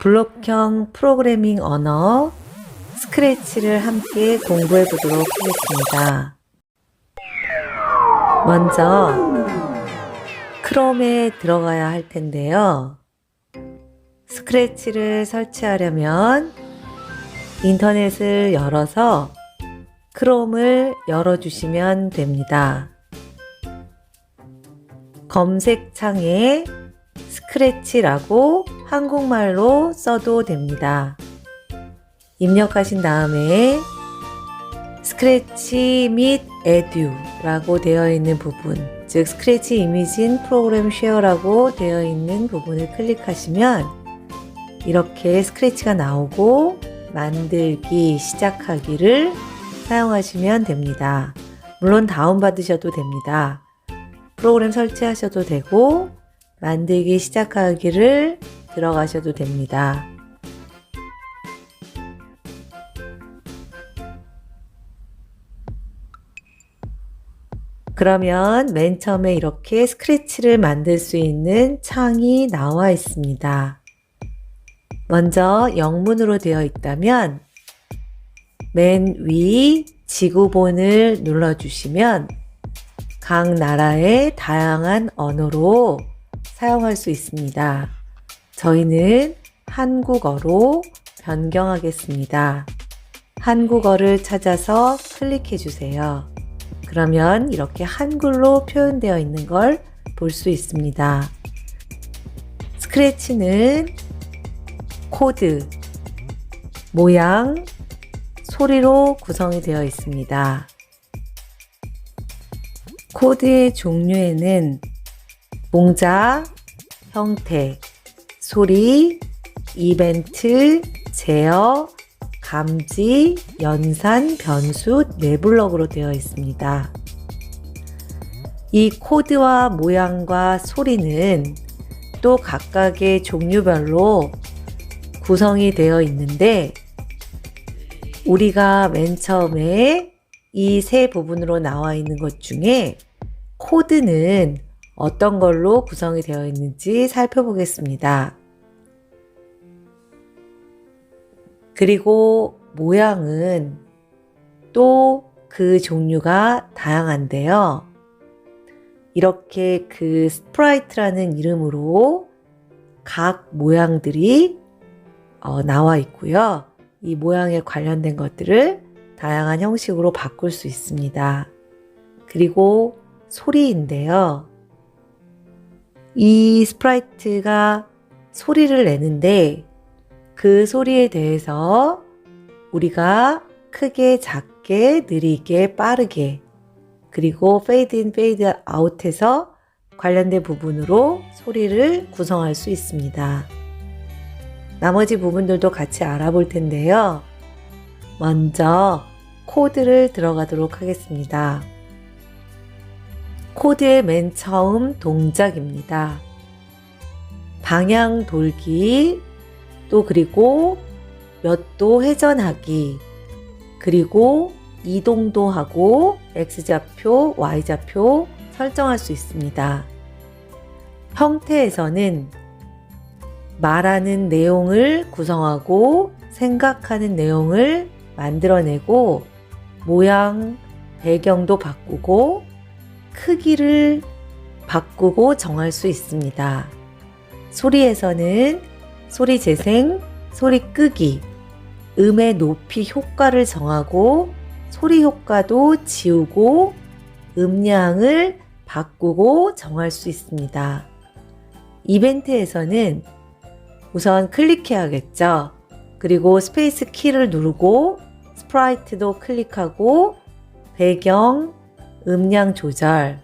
블록형 프로그래밍 언어 스크래치를 함께 공부해 보도록 하겠습니다. 먼저 크롬에 들어가야 할 텐데요. 스크래치를 설치하려면 인터넷을 열어서 크롬을 열어주시면 됩니다. 검색창에 스크래치라고 한국말로 써도 됩니다. 입력하신 다음에 스크래치 및 에듀라고 되어 있는 부분, 즉 스크래치 이미진 프로그램 쉐어라고 되어 있는 부분을 클릭하시면 이렇게 스크래치가 나오고 만들기 시작하기를 사용하시면 됩니다. 물론 다운받으셔도 됩니다. 프로그램 설치하셔도 되고 만들기 시작하기를 들어가셔도 됩니다. 그러면 맨 처음에 이렇게 스크래치를 만들 수 있는 창이 나와 있습니다. 먼저 영문으로 되어 있다면 맨 위 지구본을 눌러주시면 각 나라의 다양한 언어로 사용할 수 있습니다. 저희는 한국어로 변경하겠습니다. 한국어를 찾아서 클릭해 주세요. 그러면 이렇게 한글로 표현되어 있는 걸 볼 수 있습니다. 스크래치는 코드, 모양, 소리로 구성이 되어 있습니다. 코드의 종류에는 동작, 형태, 소리, 이벤트, 제어, 감지, 연산, 변수, 네블럭으로 되어 있습니다. 이 코드와 모양과 소리는 또 각각의 종류별로 구성이 되어 있는데 우리가 맨 처음에 이 세 부분으로 나와 있는 것 중에 코드는 어떤 걸로 구성이 되어 있는지 살펴보겠습니다. 그리고 모양은 또 그 종류가 다양한데요. 이렇게 그 스프라이트라는 이름으로 각 모양들이 나와 있고요. 이 모양에 관련된 것들을 다양한 형식으로 바꿀 수 있습니다. 그리고 소리인데요. 이 스프라이트가 소리를 내는데 그 소리에 대해서 우리가 크게, 작게, 느리게, 빠르게 그리고 페이드 인, 페이드 아웃해서 관련된 부분으로 소리를 구성할 수 있습니다. 나머지 부분들도 같이 알아볼 텐데요. 먼저 코드를 들어가도록 하겠습니다. 코드의 맨 처음 동작입니다. 방향 돌기, 또 그리고 몇 도 회전하기, 그리고 이동도 하고 X좌표, Y좌표 설정할 수 있습니다. 형태에서는 말하는 내용을 구성하고 생각하는 내용을 만들어내고 모양, 배경도 바꾸고 크기를 바꾸고 정할 수 있습니다. 소리에서는 소리 재생, 소리 끄기, 음의 높이 효과를 정하고 소리 효과도 지우고 음량을 바꾸고 정할 수 있습니다. 이벤트에서는 우선 클릭해야겠죠. 그리고 스페이스 키를 누르고 스프라이트도 클릭하고 배경, 음량 조절,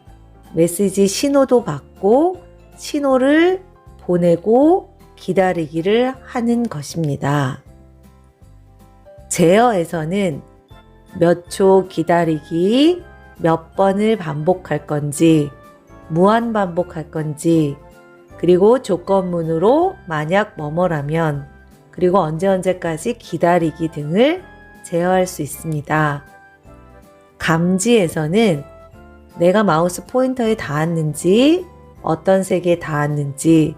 메시지 신호도 받고 신호를 보내고 기다리기를 하는 것입니다. 제어에서는 몇 초 기다리기, 몇 번을 반복할 건지, 무한 반복할 건지, 그리고 조건문으로 만약 뭐뭐라면, 그리고 언제까지 기다리기 등을 제어할 수 있습니다. 감지에서는 내가 마우스 포인터에 닿았는지, 어떤 색에 닿았는지,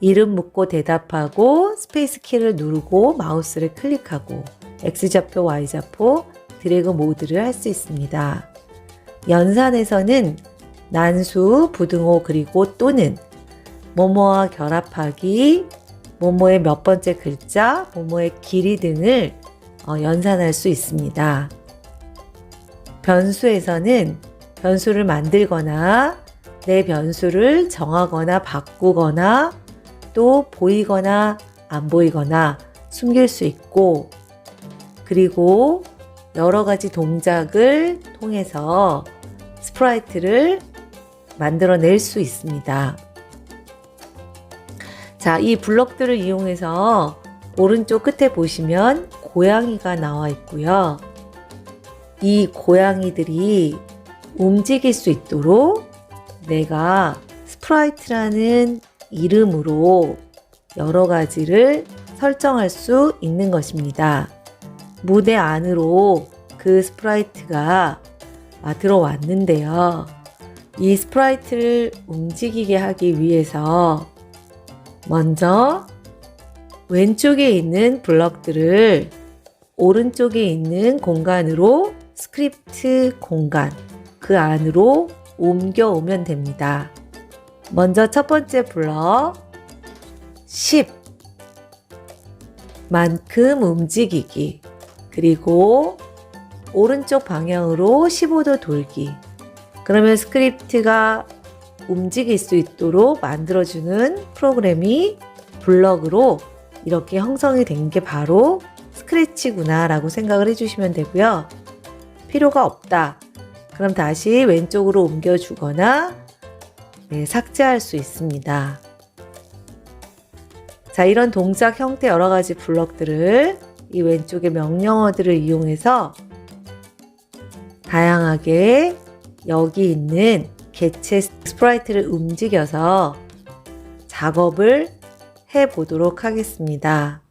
이름 묻고 대답하고 스페이스 키를 누르고 마우스를 클릭하고 X좌표, Y좌표, 드래그 모드를 할 수 있습니다. 연산에서는 난수, 부등호 그리고 또는 뭐뭐와 결합하기, 뭐뭐의 몇 번째 글자, 뭐뭐의 길이 등을 연산할 수 있습니다. 변수에서는 변수를 만들거나 내 변수를 정하거나 바꾸거나 또 보이거나 안 보이거나 숨길 수 있고, 그리고 여러 가지 동작을 통해서 스프라이트를 만들어낼 수 있습니다. 자, 이 블럭들을 이용해서 오른쪽 끝에 보시면 고양이가 나와 있고요. 이 고양이들이 움직일 수 있도록 내가 스프라이트라는 이름으로 여러 가지를 설정할 수 있는 것입니다. 무대 안으로 그 스프라이트가 들어왔는데요. 이 스프라이트를 움직이게 하기 위해서 먼저 왼쪽에 있는 블럭들을 오른쪽에 있는 공간으로 스크립트 공간, 그 안으로 옮겨오면 됩니다. 먼저 첫 번째 블럭 10 만큼 움직이기, 그리고 오른쪽 방향으로 15도 돌기. 그러면 스크립트가 움직일 수 있도록 만들어주는 프로그램이 블럭으로 이렇게 형성이 된 게 바로 스크래치구나 라고 생각을 해주시면 되고요. 필요가 없다. 그럼 다시 왼쪽으로 옮겨주거나 삭제할 수 있습니다. 자, 이런 동작 형태 여러 가지 블럭들을 이 왼쪽의 명령어들을 이용해서 다양하게 여기 있는 개체 스프라이트를 움직여서 작업을 해보도록 하겠습니다.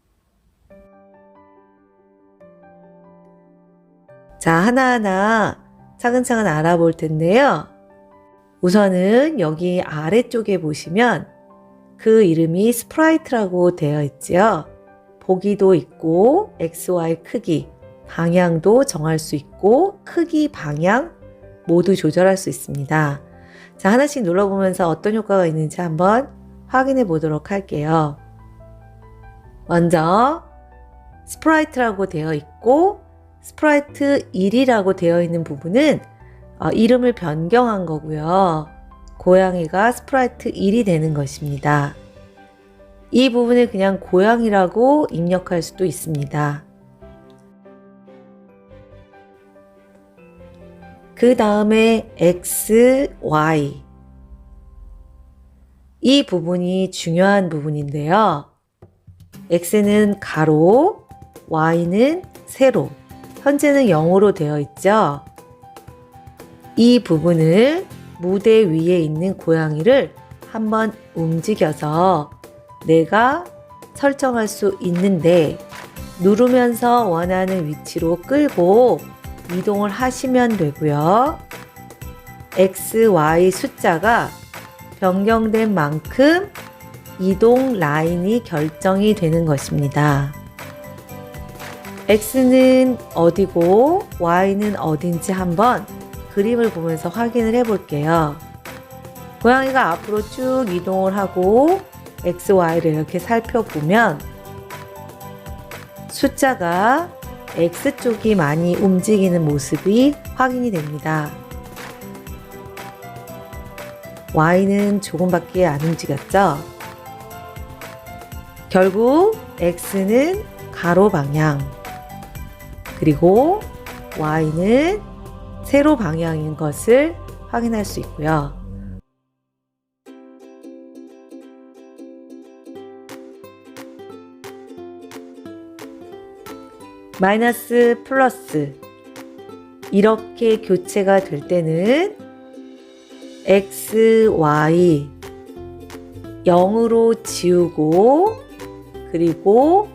자, 하나하나 차근차근 알아볼 텐데요. 우선은 여기 아래쪽에 보시면 그 이름이 스프라이트라고 되어 있죠. 보기도 있고 XY 크기, 방향도 정할 수 있고 크기, 방향 모두 조절할 수 있습니다. 자, 하나씩 눌러보면서 어떤 효과가 있는지 한번 확인해 보도록 할게요. 먼저 스프라이트라고 되어 있고 스프라이트 1이라고 되어 있는 부분은 이름을 변경한 거고요. 고양이가 스프라이트 1이 되는 것입니다. 이 부분을 그냥 고양이라고 입력할 수도 있습니다. 그 다음에 X, Y. 이 부분이 중요한 부분인데요. X는 가로, Y는 세로. 현재는 0으로 되어 있죠. 이 부분을 무대 위에 있는 고양이를 한번 움직여서 내가 설정할 수 있는데, 누르면서 원하는 위치로 끌고 이동을 하시면 되고요. X, Y 숫자가 변경된 만큼 이동 라인이 결정이 되는 것입니다. X는 어디고 Y는 어딘지 한번 그림을 보면서 확인을 해 볼게요. 고양이가 앞으로 쭉 이동을 하고 X, Y를 이렇게 살펴보면 숫자가 X쪽이 많이 움직이는 모습이 확인이 됩니다. Y는 조금밖에 안 움직였죠? 결국 X는 가로 방향, 그리고 Y는 세로 방향인 것을 확인할 수 있고요. 마이너스, 플러스 이렇게 교체가 될 때는 X, Y 0으로 지우고 그리고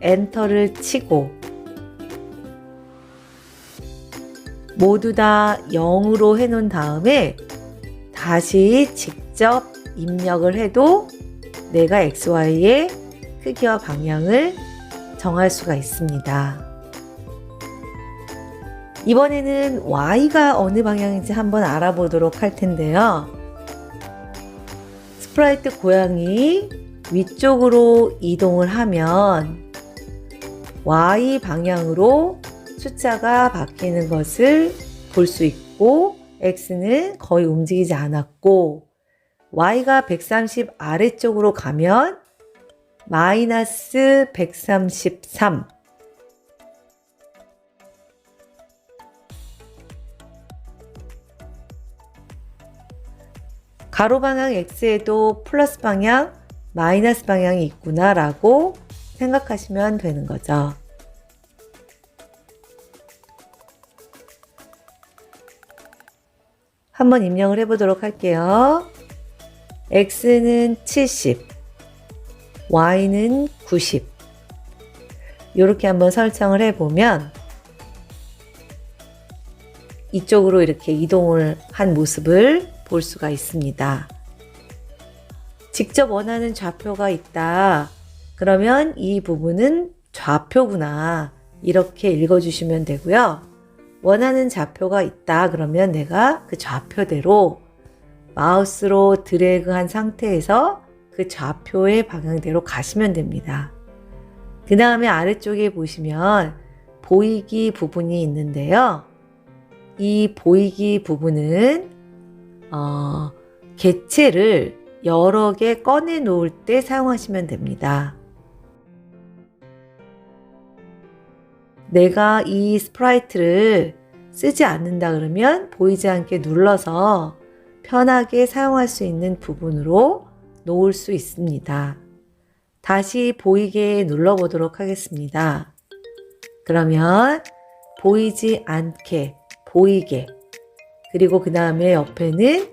엔터를 치고 모두 다 0으로 해놓은 다음에 다시 직접 입력을 해도 내가 XY의 크기와 방향을 정할 수가 있습니다. 이번에는 Y가 어느 방향인지 한번 알아보도록 할 텐데요. 스프라이트 고양이 위쪽으로 이동을 하면 Y 방향으로 숫자가 바뀌는 것을 볼 수 있고 X는 거의 움직이지 않았고 Y가 130 아래쪽으로 가면 마이너스 133 가로 방향 X에도 플러스 방향, 마이너스 방향이 있구나 라고 생각하시면 되는 거죠. 한번 입력을 해보도록 할게요. X는 70, Y는 90 이렇게 한번 설정을 해보면 이쪽으로 이렇게 이동을 한 모습을 볼 수가 있습니다. 직접 원하는 좌표가 있다. 그러면 이 부분은 좌표구나. 이렇게 읽어주시면 되고요. 원하는 좌표가 있다. 그러면 내가 그 좌표대로 마우스로 드래그한 상태에서 그 좌표의 방향대로 가시면 됩니다. 그 다음에 아래쪽에 보시면 보이기 부분이 있는데요. 이 보이기 부분은 객체를 여러 개 꺼내 놓을 때 사용하시면 됩니다. 내가 이 스프라이트를 쓰지 않는다 그러면 보이지 않게 눌러서 편하게 사용할 수 있는 부분으로 놓을 수 있습니다. 다시 보이게 눌러보도록 하겠습니다. 그러면 보이지 않게, 보이게, 그리고 그 다음에 옆에는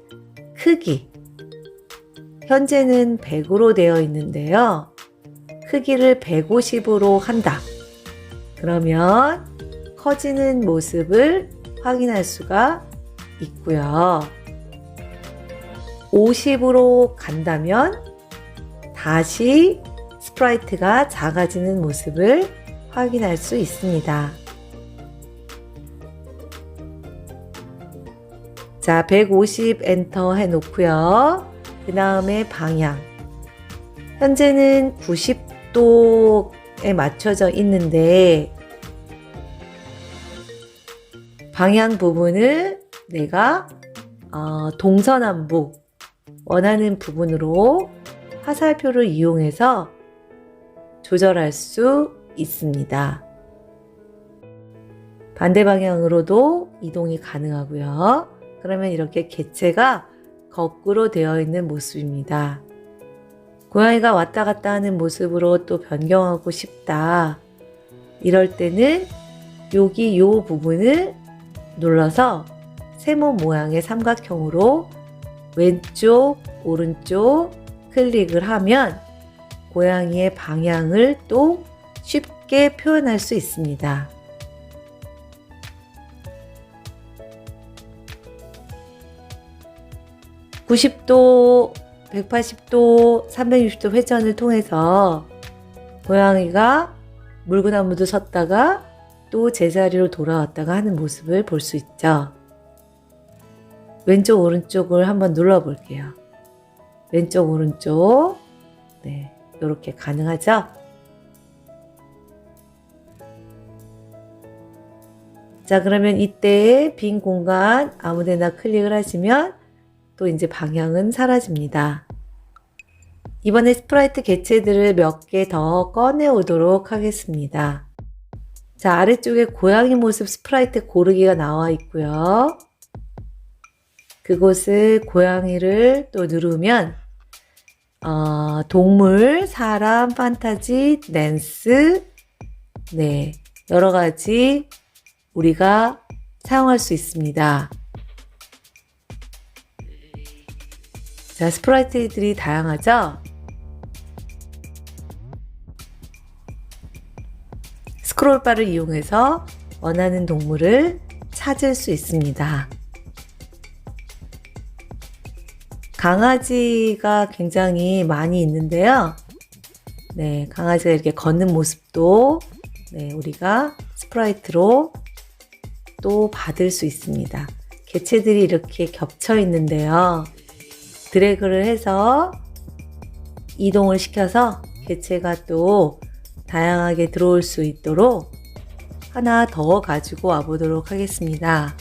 크기. 현재는 100으로 되어 있는데요. 크기를 150으로 한다. 그러면 커지는 모습을 확인할 수가 있고요. 50으로 간다면 다시 스프라이트가 작아지는 모습을 확인할 수 있습니다. 자, 150 엔터 해 놓고요. 그 다음에 방향. 현재는 90도에 맞춰져 있는데 방향 부분을 내가 동서남북 원하는 부분으로 화살표를 이용해서 조절할 수 있습니다. 반대 방향으로도 이동이 가능하고요. 그러면 이렇게 객체가 거꾸로 되어 있는 모습입니다. 고양이가 왔다 갔다 하는 모습으로 또 변경하고 싶다. 이럴 때는 여기 요 부분을 눌러서 세모 모양의 삼각형으로 왼쪽, 오른쪽 클릭을 하면 고양이의 방향을 또 쉽게 표현할 수 있습니다. (90도) 180도, 360도 회전을 통해서 고양이가 물구나무도 섰다가 또 제자리로 돌아왔다가 하는 모습을 볼 수 있죠. 왼쪽 오른쪽을 한번 눌러 볼게요. 왼쪽 오른쪽. 네, 이렇게 가능하죠? 자, 그러면 이때 빈 공간 아무데나 클릭을 하시면 또 이제 방향은 사라집니다. 이번에 스프라이트 개체들을 몇 개 더 꺼내 오도록 하겠습니다. 자, 아래쪽에 고양이 모습 스프라이트 고르기가 나와 있고요. 그곳을 고양이를 또 누르면 동물, 사람, 판타지, 댄스, 네, 여러 가지 우리가 사용할 수 있습니다. 자, 스프라이트들이 다양하죠? 스크롤바를 이용해서 원하는 동물을 찾을 수 있습니다. 강아지가 굉장히 많이 있는데요. 네, 강아지가 이렇게 걷는 모습도 네, 우리가 스프라이트로 또 받을 수 있습니다. 개체들이 이렇게 겹쳐 있는데요. 드래그를 해서 이동을 시켜서 개체가 또 다양하게 들어올 수 있도록 하나 더 가지고 와보도록 하겠습니다.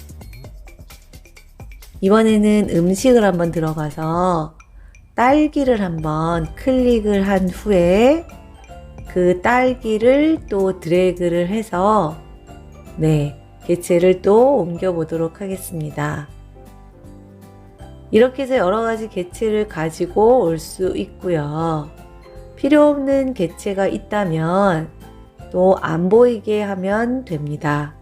이번에는 음식을 한번 들어가서 딸기를 한번 클릭을 한 후에 그 딸기를 또 드래그를 해서 네, 개체를 또 옮겨 보도록 하겠습니다. 이렇게 해서 여러 가지 개체를 가지고 올 수 있고요. 필요 없는 개체가 있다면 또 안 보이게 하면 됩니다.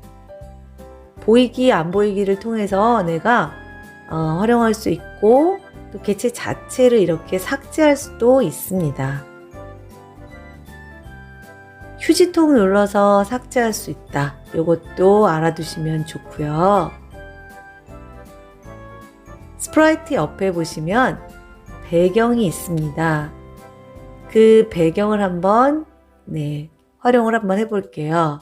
보이기 안 보이기를 통해서 내가 활용할 수 있고 또 개체 자체를 이렇게 삭제할 수도 있습니다. 휴지통 눌러서 삭제할 수 있다. 이것도 알아두시면 좋고요. 스프라이트 옆에 보시면 배경이 있습니다. 그 배경을 한번 활용을 한번 해볼게요.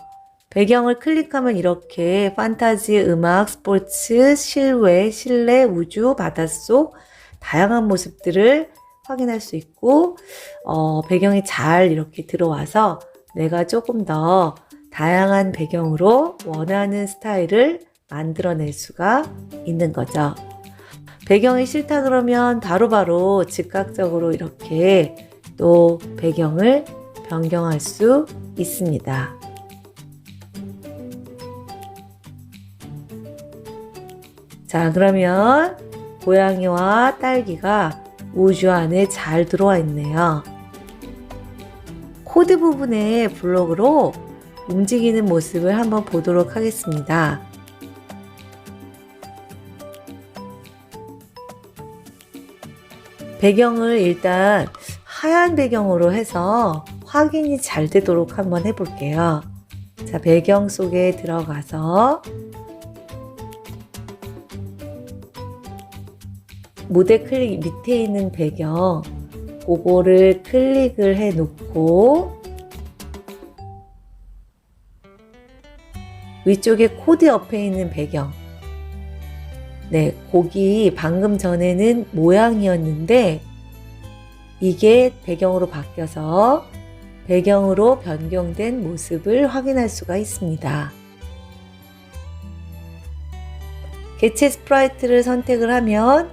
배경을 클릭하면 이렇게 판타지, 음악, 스포츠, 실외, 실내, 우주, 바닷속 다양한 모습들을 확인할 수 있고 배경이 잘 이렇게 들어와서 내가 조금 더 다양한 배경으로 원하는 스타일을 만들어낼 수가 있는 거죠. 배경이 싫다 그러면 바로바로 즉각적으로 이렇게 또 배경을 변경할 수 있습니다. 자, 그러면 고양이와 딸기가 우주 안에 잘 들어와 있네요. 코드 부분의 블록으로 움직이는 모습을 한번 보도록 하겠습니다. 배경을 일단 하얀 배경으로 해서 확인이 잘 되도록 한번 해볼게요. 자, 배경 속에 들어가서 무대 클릭 밑에 있는 배경 그거를 클릭을 해 놓고 위쪽에 코드 옆에 있는 배경 거기 방금 전에는 모양이었는데 이게 배경으로 바뀌어서 배경으로 변경된 모습을 확인할 수가 있습니다. 개체 스프라이트를 선택을 하면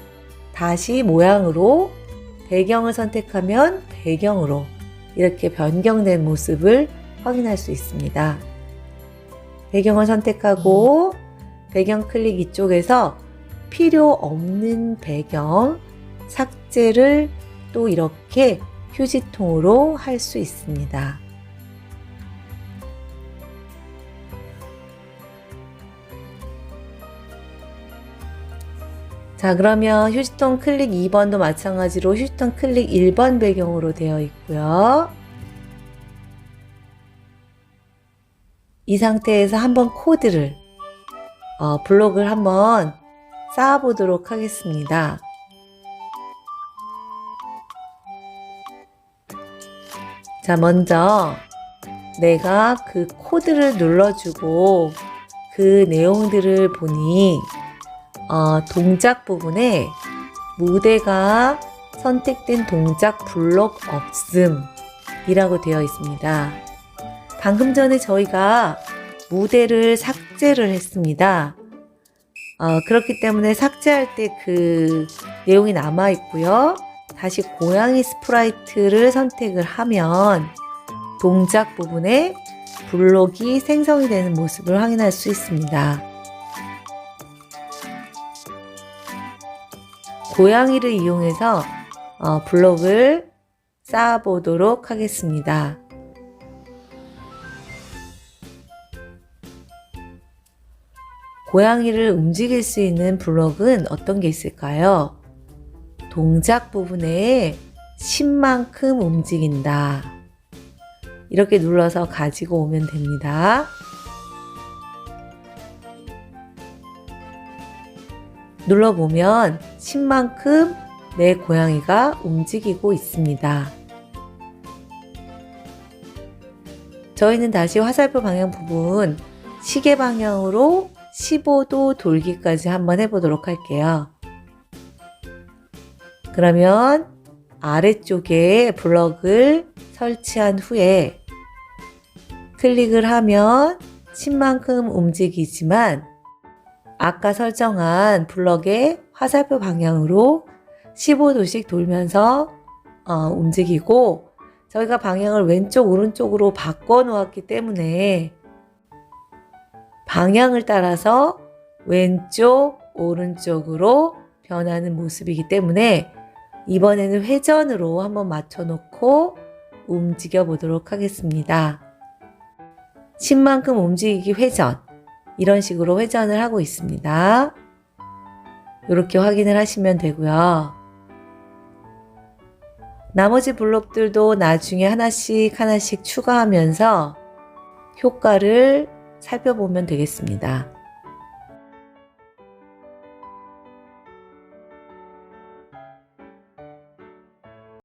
다시 모양으로, 배경을 선택하면 배경으로 이렇게 변경된 모습을 확인할 수 있습니다. 배경을 선택하고 배경 클릭 이쪽에서 필요 없는 배경 삭제를 또 이렇게 휴지통으로 할 수 있습니다. 자, 그러면 휴지통 클릭 2번도 마찬가지로 휴지통 클릭 1번 배경으로 되어 있고요. 이 상태에서 한번 코드를 블록을 한번 쌓아 보도록 하겠습니다. 자, 먼저 내가 그 코드를 눌러주고 그 내용들을 보니 동작 부분에 무대가 선택된 동작 블록 없음 이라고 되어 있습니다. 방금 전에 저희가 무대를 삭제를 했습니다. 그렇기 때문에 삭제할 때 그 내용이 남아 있고요. 다시 고양이 스프라이트를 선택을 하면 동작 부분에 블록이 생성이 되는 모습을 확인할 수 있습니다. 고양이를 이용해서 블록을 쌓아 보도록 하겠습니다. 고양이를 움직일 수 있는 블록은 어떤 게 있을까요? 동작 부분에 10만큼 움직인다. 이렇게 눌러서 가지고 오면 됩니다. 눌러보면 10만큼 내 고양이가 움직이고 있습니다. 저희는 다시 화살표 방향 부분 시계 방향으로 15도 돌기까지 한번 해보도록 할게요. 그러면 아래쪽에 블럭을 설치한 후에 클릭을 하면 칩만큼 움직이지만 아까 설정한 블럭의 화살표 방향으로 15도씩 돌면서 움직이고 저희가 방향을 왼쪽 오른쪽으로 바꿔 놓았기 때문에 방향을 따라서 왼쪽 오른쪽으로 변하는 모습이기 때문에 이번에는 회전으로 한번 맞춰 놓고 움직여 보도록 하겠습니다. 10만큼 움직이기 회전, 이런 식으로 회전을 하고 있습니다. 이렇게 확인을 하시면 되고요. 나머지 블록들도 나중에 하나씩 하나씩 추가하면서 효과를 살펴보면 되겠습니다.